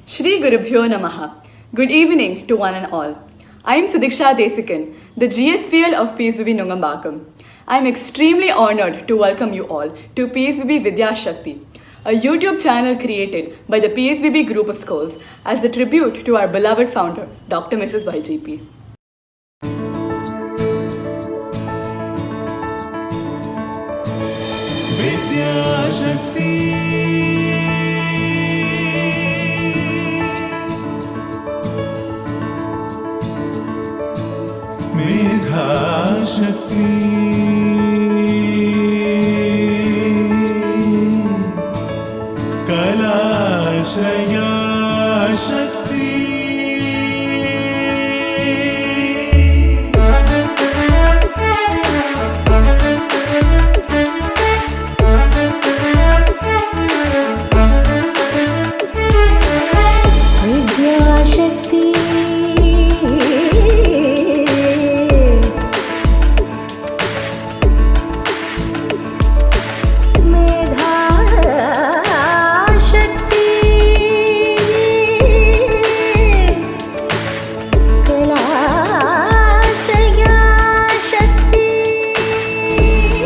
Shri Gurubhyo Namaha. Good evening to one and all. I am Sudiksha Desikan, the GSPL of PSBB Nungambakam. I am extremely honored to welcome you all to PSBB Vidyashakthi, a YouTube channel created by the PSBB group of schools as a tribute to our beloved founder, Dr. Mrs. YGP. Vidyashakthi, Medha Shakti, Kalashaya Shakti.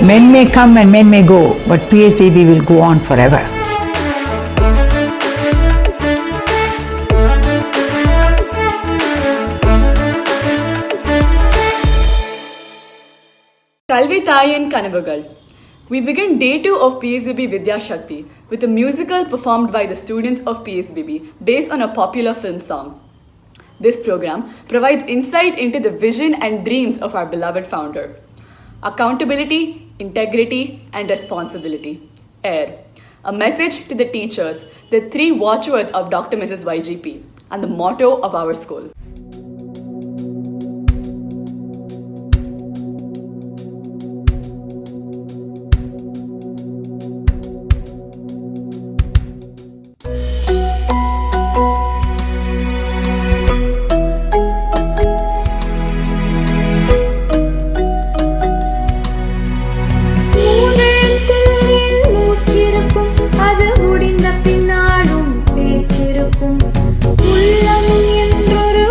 Men may come and men may go, but PSBB will go on forever. Kalvi Thayin Kanavugal. We begin day 2 of PSBB Vidyashakthi with a musical performed by the students of PSBB based on a popular film song. This program provides insight into the vision and dreams of our beloved founder. Accountability, integrity, and responsibility. AIR. A message to the teachers, the 3 watchwords of Dr. Mrs. YGP, and the motto of our school. உள்ளம் என்றொரு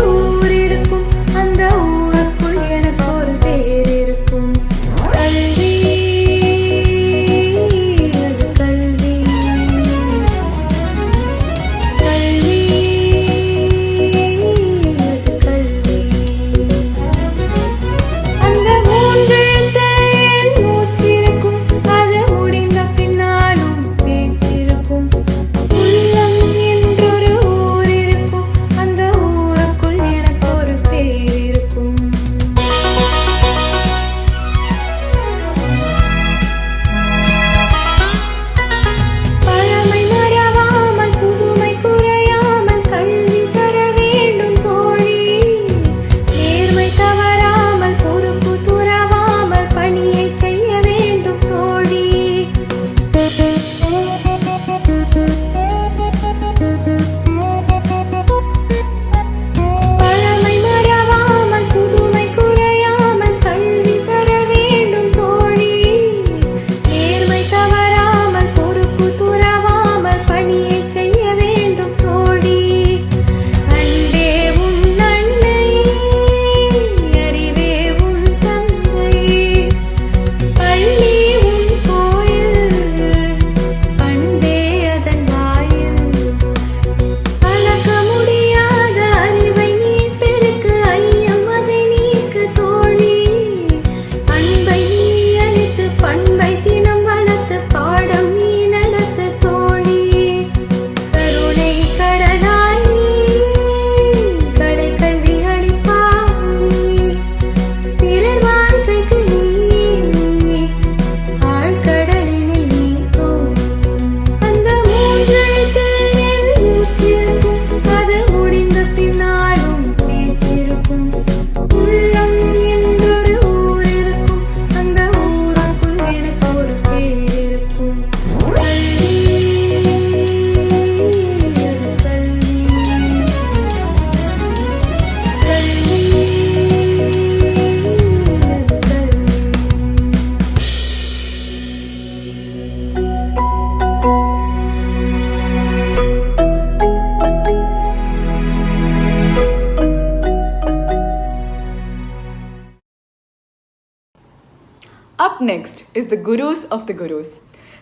Up next is the Gurus of the Gurus.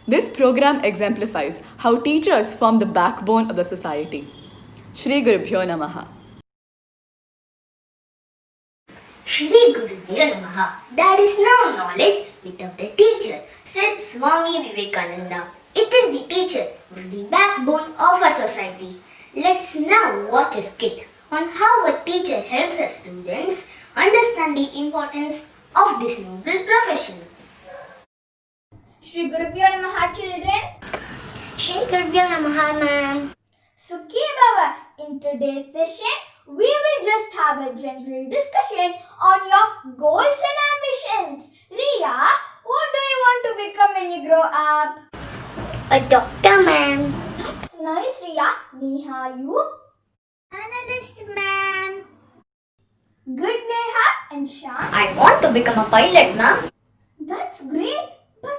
This program exemplifies how teachers form the backbone of the society. Shri Gurubhyo Namaha. Shri Gurubhyo Namaha. There is no knowledge without a teacher, said Swami Vivekananda. It is the teacher who is the backbone of a society. Let's now watch a skit on how a teacher helps her students understand the importance of this noble profession. Shri Gurubhyo Namaha, children. Shri Gurubhyo Namaha, ma'am. Sukhi Baba, in today's session, we will just have a general discussion on your goals and ambitions. Riya, what do you want to become when you grow up? A doctor, ma'am. That's nice, Riya. Neha, you? Analyst, ma'am. Good, Neha. And Shan? I want to become a pilot, ma'am. That's great. But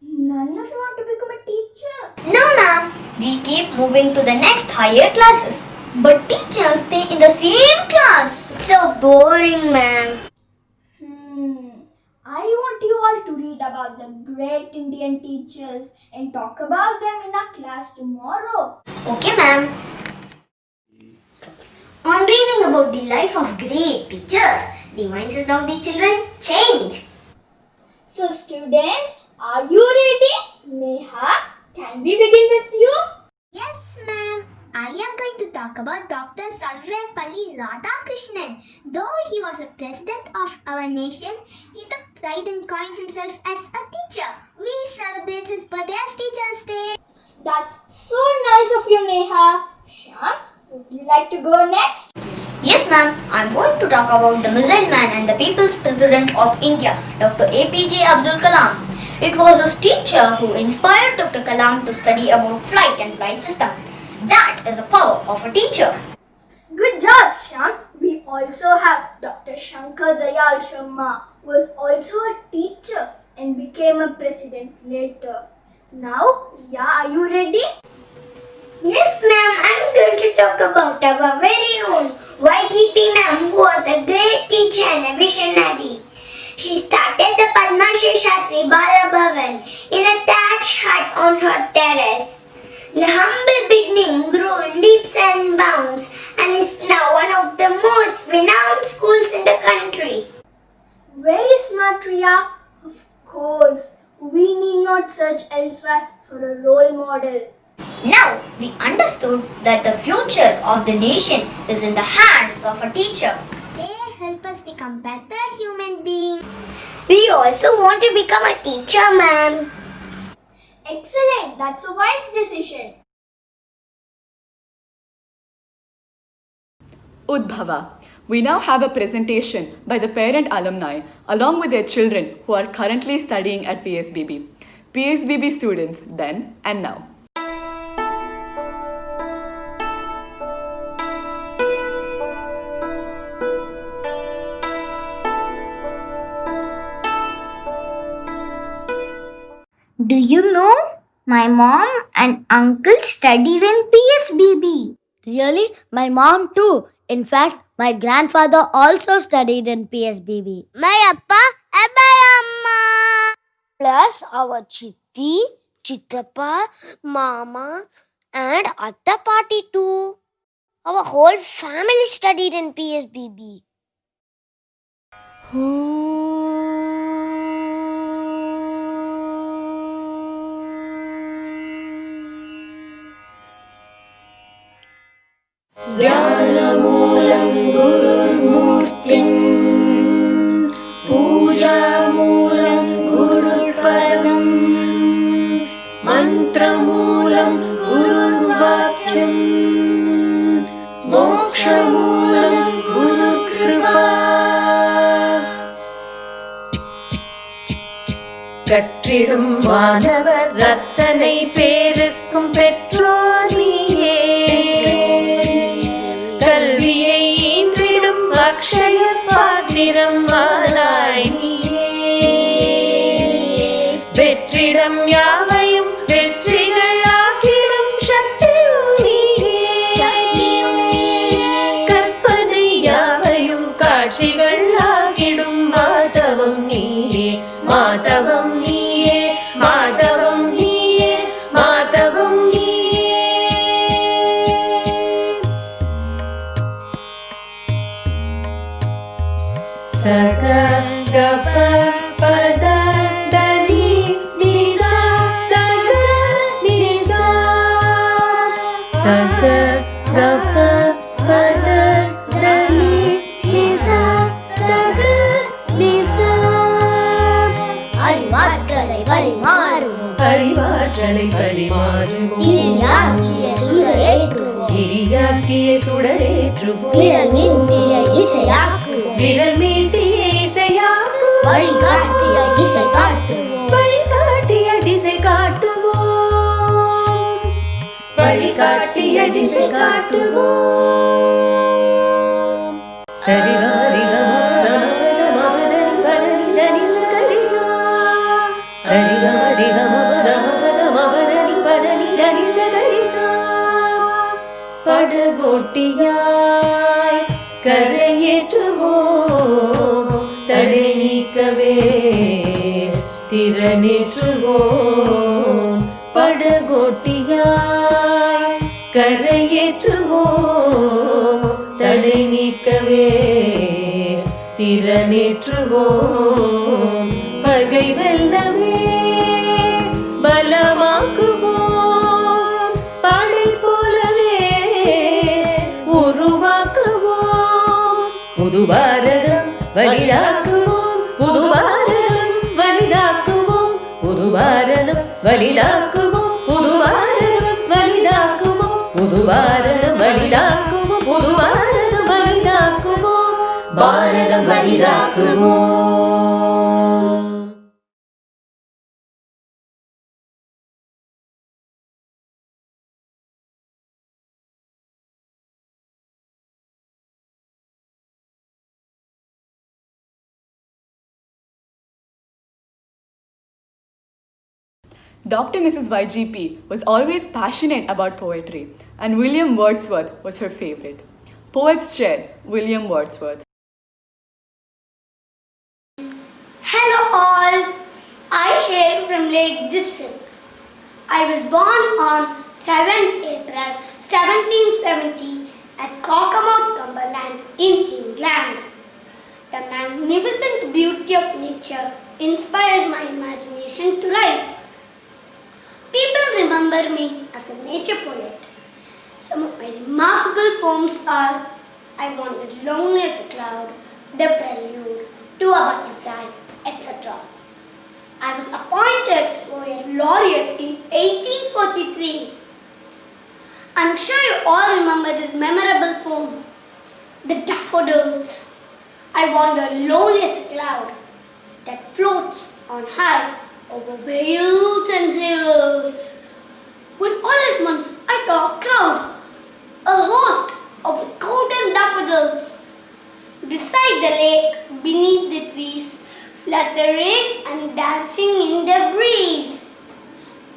none of you want to become a teacher. No, ma'am. We keep moving to the next higher classes. But teachers stay in the same class. It's so boring, ma'am. I want you all to read about the great Indian teachers and talk about them in our class tomorrow. Okay, ma'am. On reading about the life of great teachers, the mindset of the children change. So students, are you ready? Neha, can we begin with you? Yes, ma'am. I am going to talk about Dr. Sarvepalli Radhakrishnan. Though he was a president of our nation, he took pride in calling himself as a teacher. We celebrate his birthday as Teachers' Day. That's so nice of you, Neha. Shan, would you like to go next? Yes, ma'am. I'm going to talk about the missile man and the People's President of India, Dr. APJ Abdul Kalam. It was his teacher who inspired Dr. Kalam to study about flight and flight system. That is the power of a teacher. Good job, Shan. We also have Dr. Shankar Dayal Sharma, who was also a teacher and became a president later. Now, Riya, are you ready? Yes, ma'am. I'm going to talk about our very own YGP ma'am, who was a great teacher and a visionary. She started the Padma Sheshatri Bala Bhavan in a thatched hut on her terrace. The humble beginning grew leaps and bounds and is now one of the most renowned schools in the country. Very smart, Riya. Of course, we need not search elsewhere for a role model. Now we understood that the future of the nation is in the hands of a teacher. They help us become better human beings. We also want to become a teacher, ma'am. Excellent, that's a wise decision. Udbhava. We now have a presentation by the parent alumni along with their children who are currently studying at PSBB. PSBB students then and now. Do you know? My mom and uncle studied in PSBB. Really? My mom too. In fact, my grandfather also studied in PSBB. My appa and my amma. Plus our chitti, chittappa, mama and atta party too. Our whole family studied in PSBB. ध्यानमूलं गुरुर्मूर्तिं पूजामूलं गुरुर्पदं मन्त्रमूलं गुरुर्वाक्यं मोक्षमूलं Gurukripa கற்றிடும் மாணவர் ரத்தனை பேருக்கும் பெற்றோர் நீயே கல்வியை ஈன்றிடும் அக்ஷய பாத்திரம் ஆனாய் நீயே வெற்றிடம் யாவையும் வெற்றிகள் ஆக்கிடும் சக்தியும் நீயே கற்பனை யாவையும் காட்சிகள் ஆகிடும் மாதவம் நீயே மாதவ மாதவம் நீயே மாதவம் நீயே மாதவம் நீயே. சக கப பத தனி நிசா சக நிசா சக கப பத தனி நிசா சக நிசா. அறிவாற்றலை பரிமாறுவோம், அறிவாற்றலை பரிமாறுவோம், திரியாக்கிய சுடரேற்றுவோம், திரியாக்கிய சுடரேற்றுவோம், விரல் மீட்டிய இசையாக்குவோம், விரல் மீட்டிய இசையாக்குவோம், வழிகாட்டிய திசை காட்டுவோம், வழிகாட்டிய திசை காட்டுவோம், வழிகாட்டிய திசை காட்டுவோம். சரிகரி படகோட்டியாய் கரையேற்றுவோம், தடை நீக்கவே திறனேற்றுவோம். படகோட்டியாய் கரையேற்றுவோம், தடை நீக்கவே திறனேற்றுவோம். பகை வெல்லவே பலமாக்குவோம், படை போலவே உருவாக்குவோம். புது பாரதம் வலிதாக்குவோம், புது பாரதம் வலிதாக்குவோம், புது பாரதம் வலிதாக்குவோம், புது பாரதம் வலிதாக்குவோம், புது பாரதம் வலிதாக்குவோம், புது பாரதம் வலிதாக்குவோம், பாரதம் வலிதாக்குவோம். Dr. Mrs. YGP was always passionate about poetry, and William Wordsworth was her favorite. Poets Chair, William Wordsworth. Hello all, I hail from Lake District. I was born on 7th April 1770 at Cockermouth, Cumberland in England. The magnificent beauty of nature inspired my imagination to write. People remember me as a nature poet. Some of my remarkable poems are I Wandered Alone as a Cloud, The Prelude, To a Butterfly, etc. I was appointed Poet Laureate in 1843. I'm sure you all remember this memorable poem, The Daffodils. I wander lonely as a cloud that floats on high over vales and hills. When all at once I saw a crowd, a host of golden daffodils, beside the lake, beneath the trees, fluttering and dancing in the breeze.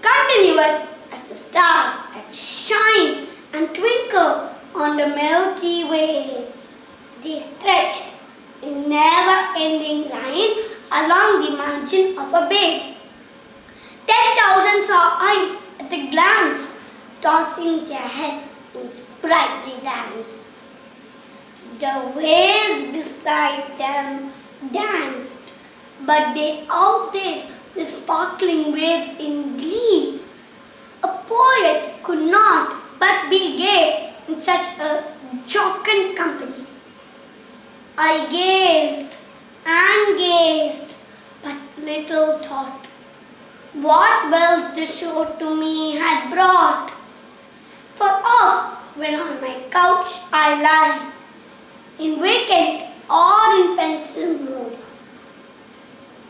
Continuous as the stars that shine and twinkle on the Milky Way, they stretched in never-ending line along the margin of a bay. 10,000 saw I at a glance, tossing their heads in sprightly dance. The waves beside them danced, but they outdid the sparkling waves in glee. A poet could not but be gay in such a jocund company. I gazed and gazed, but little thought what wealth this show to me had brought. For oft, when on my couch I lie, in vacant or in pensive mood,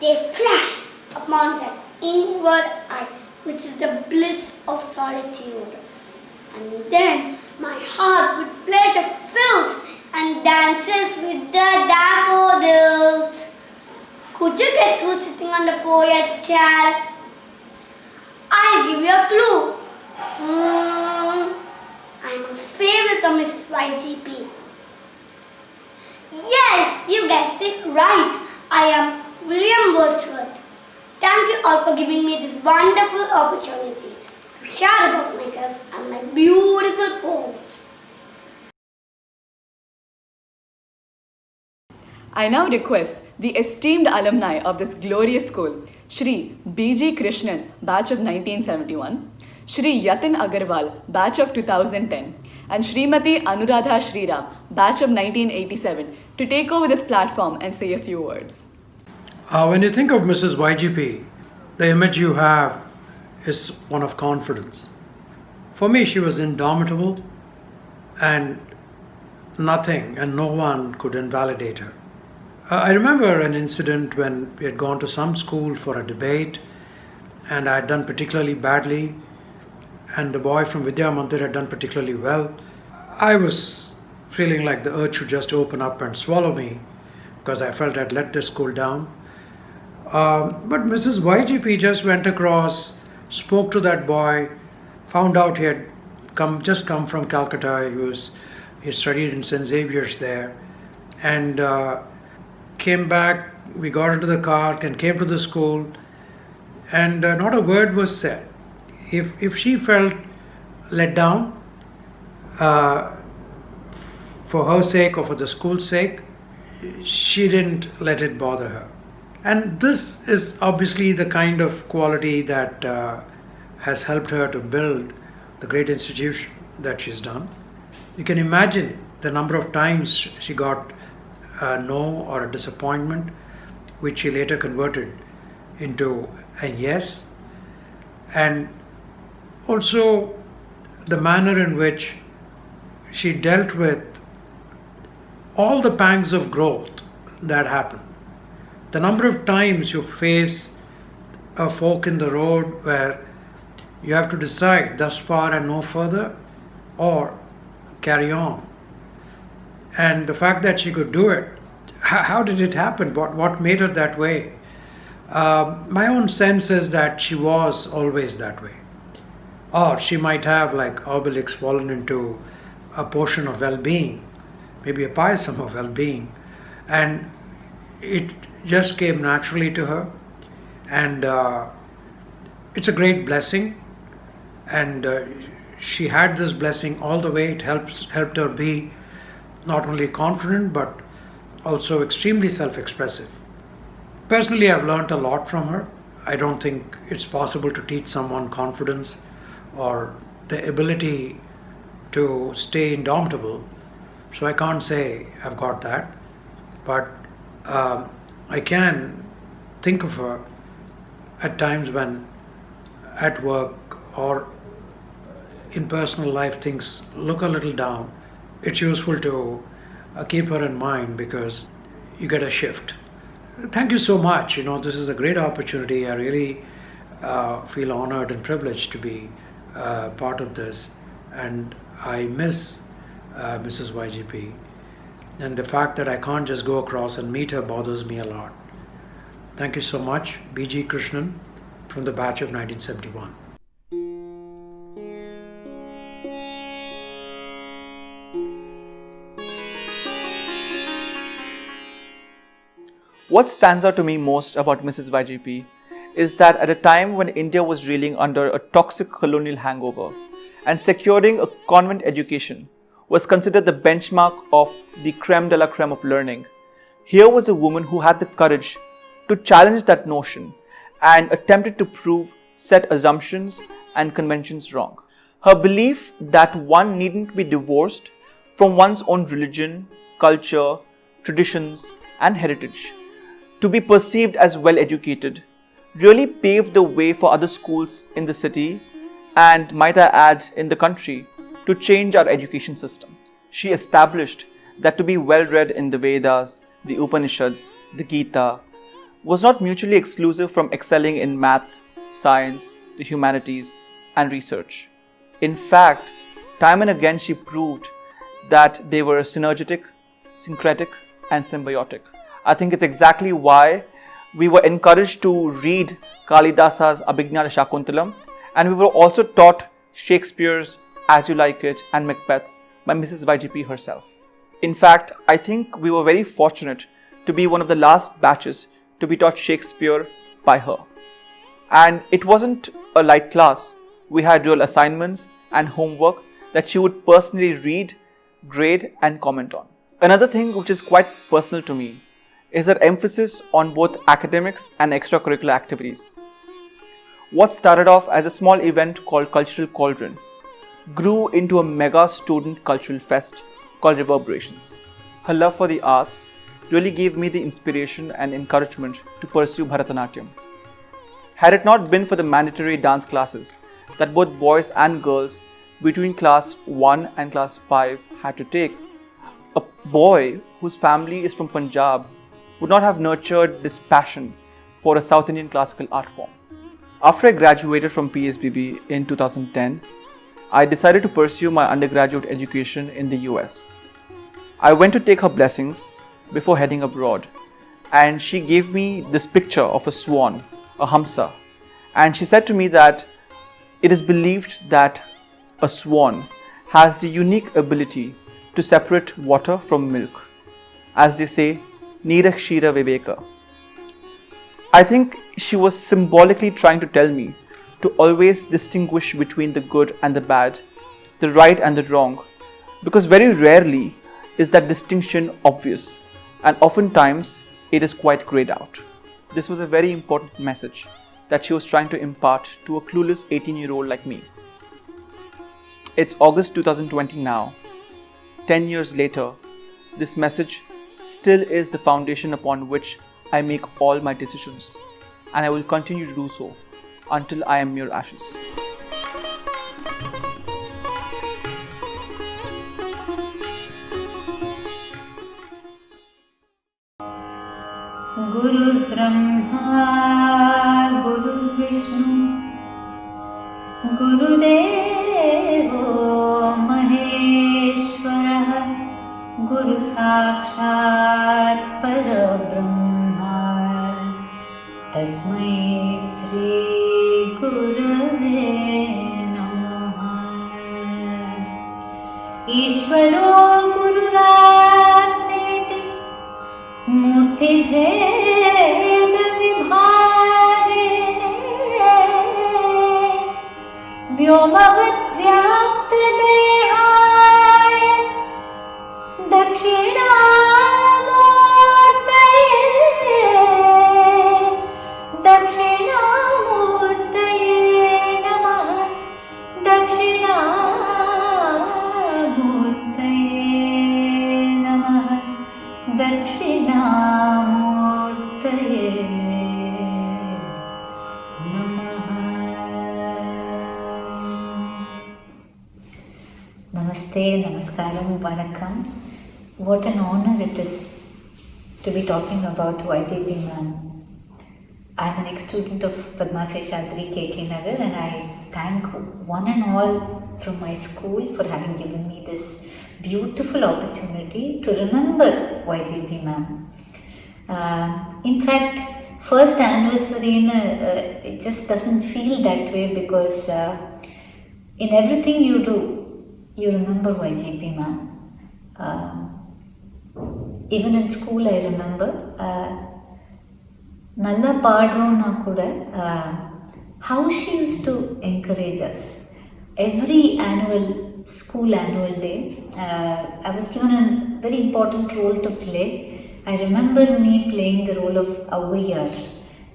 they flash upon that inward eye, which is the bliss of solitude. And then my heart with pleasure fills and dances with the daffodils. Could you guess who's sitting on the poet's chair? I'll give you a clue. I'm a favorite of Mrs. YGP. Yes, you guessed it right. I am William Wordsworth. Thank you all for giving me this wonderful opportunity to share about myself and my beautiful poem. I now request the esteemed alumni of this glorious school, Shri B.G. Krishnan, batch of 1971, Shri Yatin Agarwal, batch of 2010, and Shrimati Anuradha Shriram, batch of 1987, to take over this platform and say a few words. When you think of Mrs. YGP, the image you have is one of confidence. For me, she was indomitable, and nothing and no one could invalidate her. I remember an incident when we had gone to some school for a debate, and I had done particularly badly, and the boy from Vidya Mandir had done particularly well. I was feeling like the earth should just open up and swallow me because I felt I'd let this school down. But Mrs. YGP just went across, spoke to that boy, found out he had just come from Calcutta. He studied in St. Xavier's there, and came back. We got into the car and came to the school, and not a word was said. If she felt let down for her sake or for the school's sake, she didn't let it bother her. And this is obviously the kind of quality that has helped her to build the great institution that she's done. You can imagine the number of times she got a no or a disappointment, which she later converted into a yes. And also the manner in which she dealt with all the pangs of growth that happen. The number of times you face a fork in the road where you have to decide thus far and no further, or carry on. And the fact that she could do it, how did it happen? What made her that way? My own sense is that she was always that way. Or she might have, like Obelix, fallen into a portion of well-being, maybe a pieism of well-being, and it just came naturally to her. And it's a great blessing, and she had this blessing all the way. It helped her be not only confident but also extremely self-expressive. Personally, I've learned a lot from her. I don't think it's possible to teach someone confidence or the ability to stay indomitable, so I can't say I've got that, but I can think of her at times when at work or in personal life things look a little down. It's useful to keep her in mind, because you get a shift. Thank you so much. This is a great opportunity. I really feel honored and privileged to be part of this, and I miss Mrs. YGP, and the fact that I can't just go across and meet her bothers me a lot. Thank you so much, B.G. Krishnan from the batch of 1971. What stands out to me most about Mrs. YGP is that at a time when India was reeling under a toxic colonial hangover and securing a convent education was considered the benchmark of the creme de la creme of learning, here was a woman who had the courage to challenge that notion and attempted to prove set assumptions and conventions wrong. Her belief that one needn't be divorced from one's own religion, culture, traditions, and heritage to be perceived as well educated really paved the way for other schools in the city, and might I add in the country, to change our education system. She established that to be well read in the Vedas, the Upanishads, the Gita was not mutually exclusive from excelling in math, science, the humanities, and research. In fact, time and again she proved that they were synergetic, syncretic, and symbiotic. I think it's exactly why we were encouraged to read Kalidasa's Abhignana Shakuntalam, and we were also taught Shakespeare's As You Like It and Macbeth by Mrs. YGP herself. In fact, I think we were very fortunate to be one of the last batches to be taught Shakespeare by her. And it wasn't a light class. We had real assignments and homework that she would personally read, grade and comment on. Another thing which is quite personal to me is her emphasis on both academics and extracurricular activities. What started off as a small event called Cultural Cauldron grew into a mega student cultural fest called Reverberations. Her love for the arts really gave me the inspiration and encouragement to pursue Bharatanatyam. Had it not been for the mandatory dance classes that both boys and girls between class 1 and class 5 had to take, a boy whose family is from Punjab would not have nurtured this passion for a South Indian classical art form. After I graduated from PSBB in 2010, I decided to pursue my undergraduate education in the US. I went to take her blessings before heading abroad, and she gave me this picture of a swan, a hamsa, and she said to me that it is believed that a swan has the unique ability to separate water from milk. As they say, Nira Kshira Viveka. I think she was symbolically trying to tell me to always distinguish between the good and the bad, the right and the wrong, because very rarely is that distinction obvious, and oftentimes it is quite grayed out. This was a very important message that she was trying to impart to a clueless 18-year-old like me. It's August 2020 now. 10 years later, this message still is the foundation upon which I make all my decisions, and I will continue to do so until I am mere ashes. Guru Brahma, Guru Vishnu, Guru Devo Maheshwara, Guru Sakshat Parabrahma, Tasmai Sri Gurave Namaha. Ishvaro Gururatmeti Murti Bheda Vibhage Vyomavat Vyapta Dehaya Dakshinamurtaye Dakshinamurtaye Namaha Dakshinamurtaye Namaha Dakshinamurtaye Namaha. Namaste, Namaskaram, Vanakkam. What an honor it is to be talking about YJP ma'am. I'm an ex-student of Parthasarathy KK Nagar, and I thank one and all from my school for having given me this beautiful opportunity to remember YJP ma'am. In fact, first anniversary, it just doesn't feel that way because in everything you do, you remember YJP ma'am. Even in school, I remember. Nalla paadrona kuda, how she used to encourage us. Every school annual day, I was given a very important role to play. I remember me playing the role of Avvaiyar,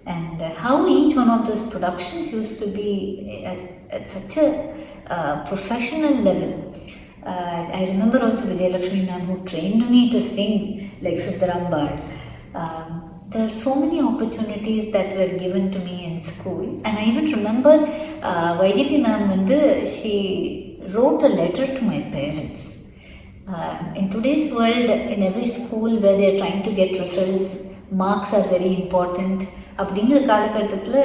and how each one of those productions used to be at such a professional level. I remember also Vidyashakthi ma'am, who trained me to sing like Sudarambar. There are so many opportunities that were given to me in school, and I even remember YJP ma'am, she wrote a letter to my parents. In today's world, in every school where they are trying to get results, marks are very important. அப்படிங்கிற காலகட்டத்தில்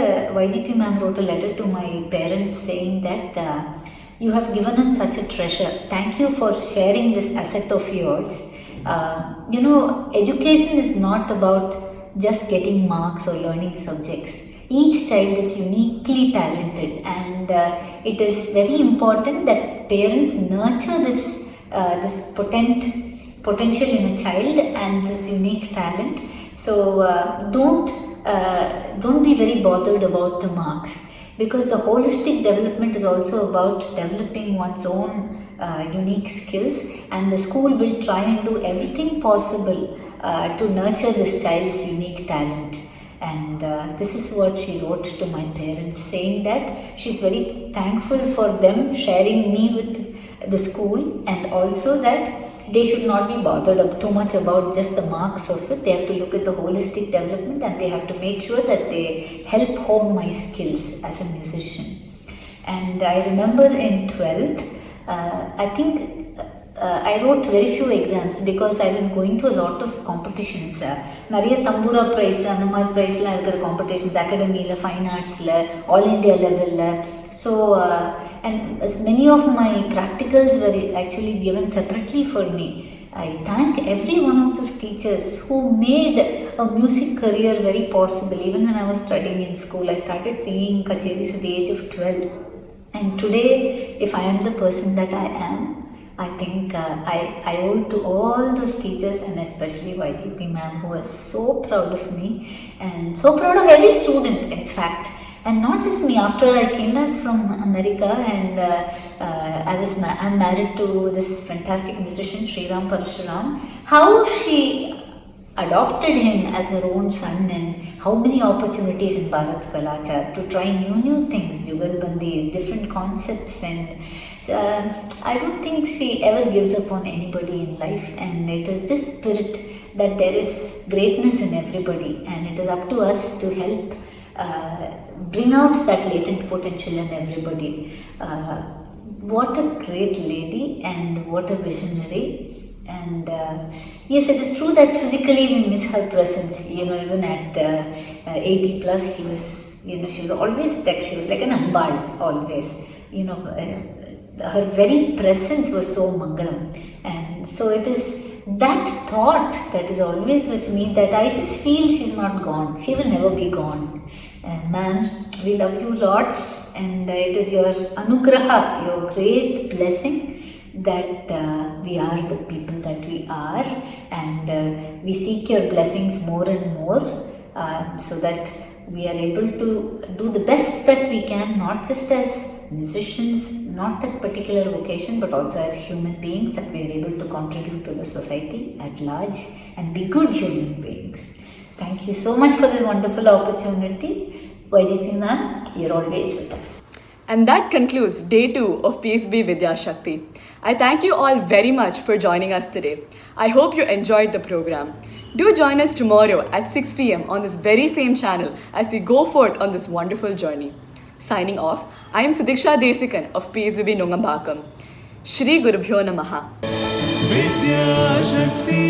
YJP ma'am wrote a letter to my parents saying that you have given us such a treasure. Thank you for sharing this asset of yours. Education is not about just getting marks or learning subjects. Each child is uniquely talented, and it is very important that parents nurture this potential in a child and this unique talent. So don't don't be very bothered about the marks, because the holistic development is also about developing one's own unique skills, and the school will try and do everything possible to nurture this child's unique talent. And this is what she wrote to my parents, saying that she's very thankful for them sharing me with the school, and also that they should not be bothered too much about just the marks of it. They have to look at the holistic development, and they have to make sure that they help hone my skills as a musician. And I remember in 12th, I think I wrote very few exams because I was going to a lot of competitions. நிறைய தம்பூரா price அந்த மாதிரி ப்ரைஸ்லாம் இருக்கிற competitions, அகாடமியில், fine ஆர்ட்ஸில், all India லெவலில். So and many of my practicals were actually given separately for me. I thank every one of those teachers who made a music career very possible. Even when I was studying in school, I started singing kacheris at the age of 12. And today, if I am the person that I am, I think I owe to all those teachers, and especially YGP ma'am, who was so proud of me and so proud of every student, in fact. And not just me. After I came back from America, and I'm married to this fantastic musician Sriram Parshuram, how she adopted him as her own son, and how many opportunities in Bharat Kalachar to try new things, jugalbandis, different concepts, and I don't think she ever gives up on anybody in life. And it is this spirit that there is greatness in everybody, and it is up to us to help bring out that latent potential in everybody. What a great lady, and what a visionary. And yes, it is true that physically we miss her presence. Even at 80 plus, she was always tech. She was like an ambal always. Her very presence was so mangalam. And so it is that thought that is always with me, that I just feel she's not gone. She will never be gone. Ma'am, we love you lots, and it is your anugraha, your great blessing, that we are the people that we are, and we seek your blessings more and more, so that we are able to do the best that we can, not just as musicians, not that particular vocation, but also as human beings, that we are able to contribute to the society at large and be good human beings. Thank you so much for this wonderful opportunity. YGP ma'am, you're always with us. And that concludes day 2 of PSBB Vidyashakthi. I thank you all very much for joining us today. I hope you enjoyed the program. Do join us tomorrow at 6 p.m. on this very same channel as we go forth on this wonderful journey. Signing off, I am Sudiksha Desikan of PSBB Nungambakam. Shri Gurubhyo Namaha. Vidyashakthi.